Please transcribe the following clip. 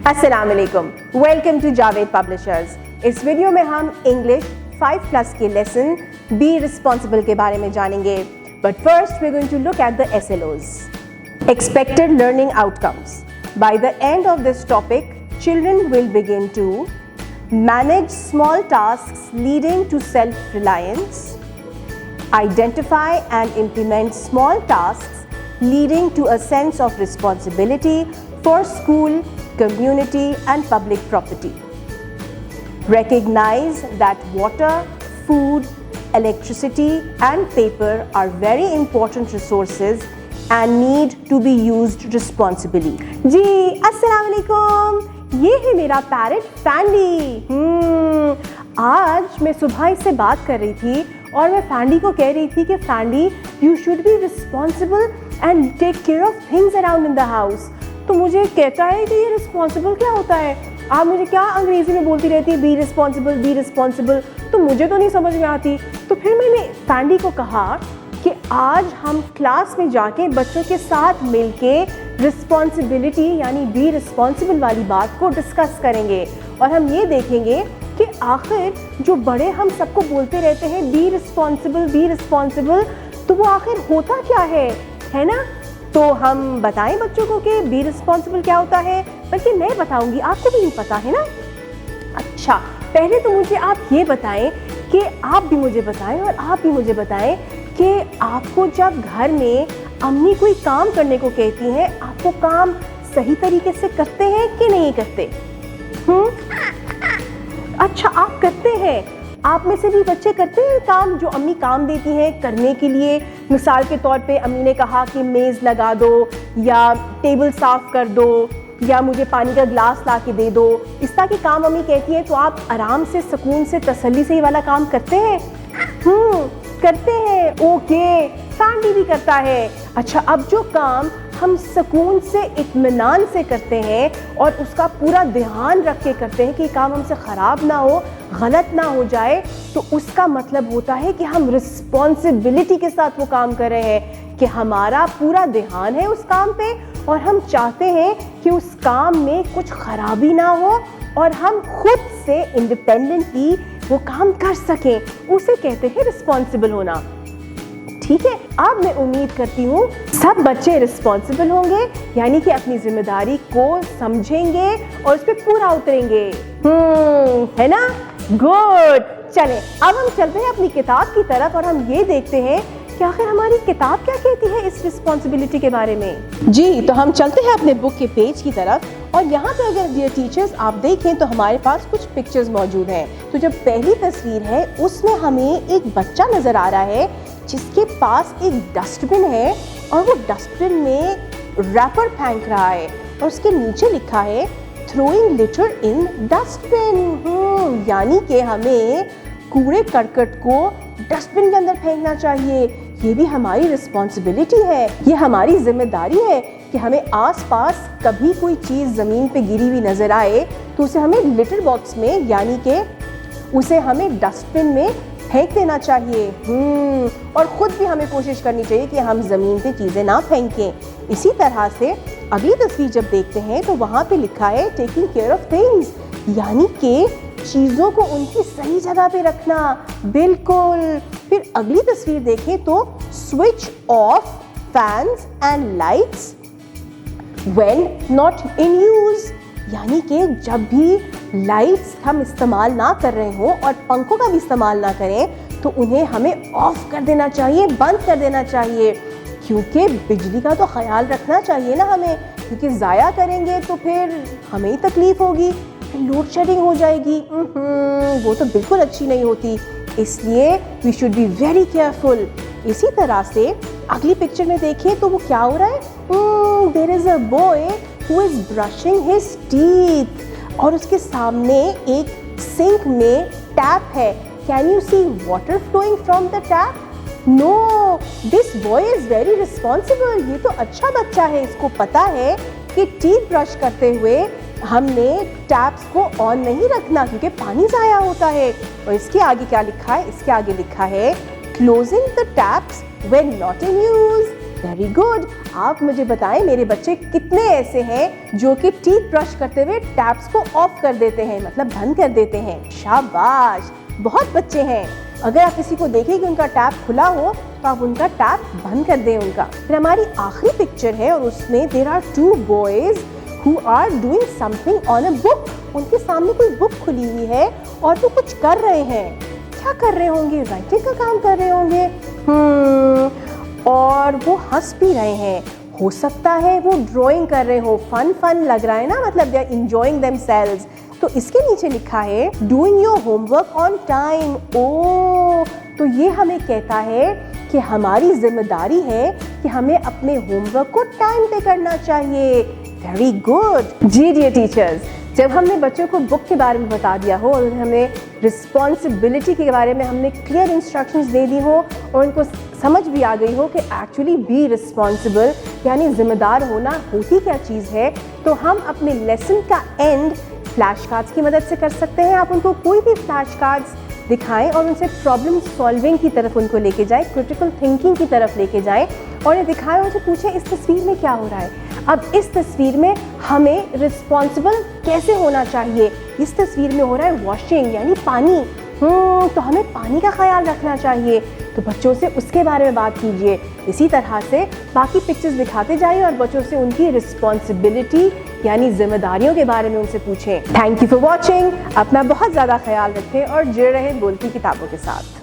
अस्सलाम वालेकुम, welcome to Javed publishers. इस वीडियो में हम इंग्लिश 5+ के लेसन बी रिस्पॉन्सिबल के बारे में जानेंगे। But first we are going to look at the SLOs, expected learning outcomes. By the end of this topic, children will begin to manage small tasks leading to self-reliance, identify and implement small tasks leading to a sense of responsibility for school, community and public property. Recognize that water, food, electricity and paper are very important resources and need to be used responsibly. जी अस्सलाम वालेकुम, ये है मेरा parrot फैंडी। आज मैं सुबह इससे बात कर रही थी और मैं फैंडी को कह रही थी कि फैंडी you should be responsible and take care of things around in the house. तो मुझे कहता है कि ये रिस्पॉन्सिबल क्या होता है, आप मुझे क्या अंग्रेजी में बोलती रहती है बी रिस्पॉन्सिबल, तो मुझे तो नहीं समझ में आती। तो फिर मैंने फैंडी को कहा कि आज हम क्लास में जाके बच्चों के साथ मिलके रिस्पॉन्सिबिलिटी यानी बी रिस्पॉन्सिबल वाली बात को डिस्कस करेंगे और हम ये देखेंगे कि आखिर जो बड़े हम सबको बोलते रहते हैं बी रिस्पॉन्सिबल, तो वो आखिर होता क्या है ना। तो हम बताएं बच्चों को कि बी रिस्पॉन्सिबल क्या होता है, बल्कि मैं बताऊंगी, आपको भी नहीं पता है ना। अच्छा, पहले तो मुझे आप ये बताएं कि आप भी मुझे बताएं और आप भी मुझे बताएं कि आपको जब घर में अम्मी कोई काम करने को कहती हैं, आपको काम सही तरीके से करते हैं कि नहीं करते? अच्छा, आप करते हैं। आप में से भी बच्चे करते हैं काम जो अम्मी काम देती हैं करने के लिए। मिसाल के तौर पे अम्मी ने कहा कि मेज़ लगा दो या टेबल साफ़ कर दो या मुझे पानी का ग्लास ला के दे दो, इस तरह के काम अम्मी कहती है, तो आप आराम से सुकून से तसल्ली से ये वाला काम करते हैं? करते हैं। ओके, फैंडी भी करता है। अच्छा, अब जो काम हम सुकून से इत्मीनान से करते हैं और उसका पूरा ध्यान रख के करते हैं कि काम हमसे ख़राब ना हो, गलत ना हो जाए, तो उसका मतलब होता है कि हम रिस्पॉन्सिबिलिटी के साथ वो काम कर रहे हैं, कि हमारा पूरा ध्यान है उस काम पे और हम चाहते हैं कि उस काम में कुछ खराबी ना हो और हम खुद से इंडिपेंडेंटली वो काम कर सकें। उसे कहते हैं रिस्पॉन्सिबल होना। ठीक है, अब मैं उम्मीद करती हूँ सब बच्चे रिस्पॉन्सिबल होंगे, यानी कि अपनी जिम्मेदारी को समझेंगे और उस पर पूरा उतरेंगे। है ना? गुड। चलें, अब हम चलते हैं अपनी किताब की तरफ और हम ये देखते हैं कि आखिर हमारी किताब क्या कहती है इस रिस्पॉन्सिबिलिटी के बारे में। जी, तो हम चलते हैं अपने बुक के पेज की तरफ और यहाँ पे अगर डियर टीचर्स आप देखें तो हमारे पास कुछ पिक्चर्स मौजूद हैं। तो जब पहली तस्वीर है उसमें हमें एक बच्चा नज़र आ रहा है जिसके पास एक डस्टबिन है और वो डस्टबिन में रैपर फेंक रहा है और उसके नीचे लिखा है थ्रोइंग लिटर इन डस्टबिन, यानी कि हमें कूड़े करकट को डस्टबिन के अंदर फेंकना चाहिए। ये भी हमारी रिस्पॉन्सिबिलिटी है, ये हमारी जिम्मेदारी है कि हमें आसपास कभी कोई चीज़ ज़मीन पे गिरी हुई नज़र आए तो उसे हमें लिटर बॉक्स में यानी कि उसे हमें डस्टबिन में फेंक देना चाहिए। और ख़ुद भी हमें कोशिश करनी चाहिए कि हम ज़मीन पे चीज़ें ना फेंकें। इसी तरह से अगली तस्वीर जब देखते हैं तो वहाँ पे लिखा है टेकिंग केयर ऑफ थिंग्स, यानी कि चीज़ों को उनकी सही जगह पे रखना। बिल्कुल। फिर अगली तस्वीर देखें तो switch off fans and lights when not in use, यानी कि जब भी लाइट्स हम इस्तेमाल ना कर रहे हों और पंखों का भी इस्तेमाल ना करें तो उन्हें हमें ऑफ कर देना चाहिए, बंद कर देना चाहिए, क्योंकि बिजली का तो ख्याल रखना चाहिए ना हमें, क्योंकि ज़ाया करेंगे तो फिर हमें ही तकलीफ़ होगी, लोड शेडिंग हो जाएगी। वो तो बिल्कुल अच्छी नहीं होती, इसलिए we should be very careful. इसी तरह से अगली पिक्चर में देखें तो वो क्या हो रहा है, there is a boy who is brushing his teeth और उसके सामने एक सिंक में टैप है। Can you see water flowing from the tap? No, this boy is very responsible. ये तो अच्छा बच्चा है, इसको पता है कि टीथ ब्रश करते हुए हमने टैप्स को ऑन नहीं रखना क्योंकि पानी ज़ाया होता है। और इसके आगे क्या लिखा है? इसके आगे लिखा है closing the taps when not in use, very good. आप मुझे बताएं मेरे बच्चे कितने ऐसे हैं जो कि टीथ ब्रश करते हुए टैप्स को ऑफ कर देते हैं, मतलब बंद कर देते हैं। शाबाश, बहुत बच्चे हैं। अगर आप किसी को देखें कि उनका टैप खुला हो तो आप उनका टैप बंद कर दें उनका। फिर हमारी आखिरी पिक्चर है और उसमें there are 2 boys who are doing something on a book। उनके सामने कोई बुक खुली हुई है और वो कुछ कर रहे हैं। क्या कर रहे होंगे? राइटिंग का काम कर रहे होंगे। और वो हंस भी रहे हैं। हो सकता है वो ड्राइंग कर रहे हो। फन लग रहा है ना, मतलब दे आर एंजॉयिंग देमसेल्व्स। तो इसके नीचे लिखा है doing your homework on time. Oh, तो ये हमें कहता है कि हमारी जिम्मेदारी है कि हमें अपने होमवर्क को टाइम पे करना चाहिए। Very good. जी डियर टीचर्स, जब हमने बच्चों को बुक के बारे में बता दिया हो और हमें रिस्पॉन्सिबिलिटी के बारे में हमने क्लियर इंस्ट्रक्शंस दे दी हो और उनको समझ भी आ गई हो कि एक्चुअली बी रिस्पॉन्सिबल यानी जिम्मेदार होना होती क्या चीज़ है, तो हम अपने लेसन का एंड फ्लैश कार्ड्स की मदद से कर सकते हैं। आप उनको कोई भी फ्लैश कार्ड्स दिखाएं और उनसे प्रॉब्लम सॉल्विंग की तरफ उनको लेके जाएं, क्रिटिकल थिंकिंग की तरफ लेके जाएं और ये दिखाएं, उनसे पूछें इस तस्वीर में क्या हो रहा है। अब इस तस्वीर में हमें रिस्पॉन्सिबल कैसे होना चाहिए। इस तस्वीर में हो रहा है वॉशिंग यानी पानी, तो हमें पानी का ख्याल रखना चाहिए। तो बच्चों से उसके बारे में बात कीजिए। इसी तरह से बाकी पिक्चर्स दिखाते जाइए और बच्चों से उनकी रिस्पॉन्सिबिलिटी यानी जिम्मेदारियों के बारे में उनसे पूछें। Thank you for watching. अपना बहुत ज़्यादा ख्याल रखें और जुड़े रहें बोलती किताबों के साथ।